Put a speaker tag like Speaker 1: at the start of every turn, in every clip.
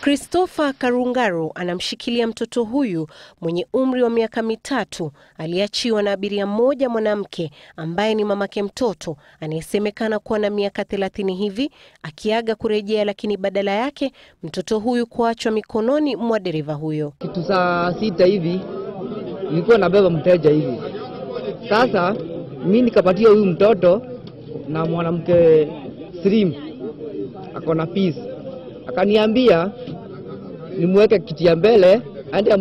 Speaker 1: Christopher Karungaru anamshikilia mtoto huyu mwenye umri wa miaka 3 aliachiwa na abiria mmoja mwanamke ambaye ni mamake mtoto anayesemekana kuwa na miaka 30 hivi, akiaga kurejea, lakini badala yake mtoto huyu kuachwa mikononi mwa dereva huyo.
Speaker 2: Kitu saa 6 hivi nilikuwa nabeba mteja hivi. Sasa mimi nikapatia huyu mtoto na mwanamke slim akona peace. Akaniambia nimweke kiti ya mbele aende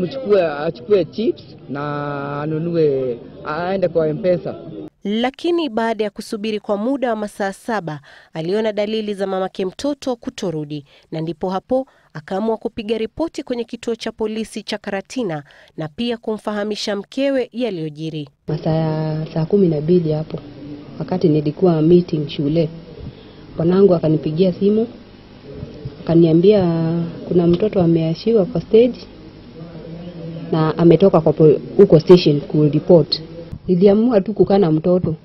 Speaker 2: achukue chips na anunue aende kwa M-Pesa.
Speaker 1: Lakini baada ya kusubiri kwa muda wa masaa 7 aliona dalili za mamake mtoto kutorudi, na ndipo hapo akaamua kupiga ripoti kwenye kituo cha polisi cha Karatina na pia kumfahamisha mkewe yaliyojiri.
Speaker 3: Saa 12 hapo, wakati nilikuwa meeting shule, bwanangu akanipigia simu akaniambia kuna mtoto ameashiwa kwa stage na ametoka kwa huko station ku report. Niliamua tu kukaa na mtoto.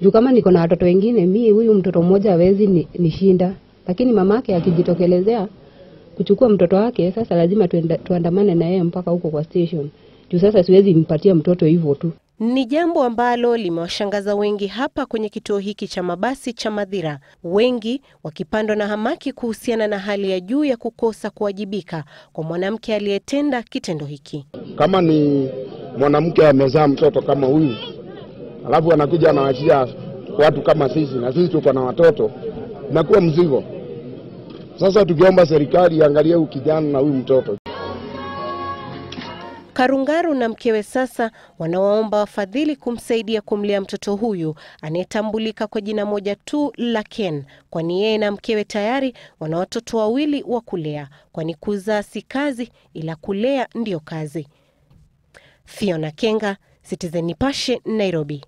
Speaker 3: Juu kama niko na watoto wengine, mimi huyu mtoto mmoja hawezi nishinda, lakini mamake akijitokelezea kuchukua mtoto wake, sasa lazima tuandamane na yeye mpaka huko kwa station. Juu sasa siwezi mpatia mtoto hivyo tu.
Speaker 1: Ni jambo ambalo limewashangaza wengi hapa kwenye kituo hiki cha mabasi cha Mathira, wengi wakipandwa na hamaki kuhusiana na hali ya juu ya kukosa kuwajibika kwa mwanamke aliyetenda kitendo hiki.
Speaker 4: Kama ni mwanamke amezaa mtoto kama huyu, alafu anakuja anawaachia watu kama sisi, na sisi tuko na watoto, inakuwa mzigo. Sasa tukiomba serikali iangalie huyu kijana na huyu mtoto.
Speaker 1: Karungaru na mkewe sasa wanawaomba wafadhili kumsaidia kumlea mtoto huyu anayetambulika kwa jina moja tu la Ken, kwani yeye na mkewe tayari wana watoto 2 wa kulea, kwani kuzaa si kazi ila kulea ndio kazi. Fiona Kenga, Citizen Nipashe, Nairobi.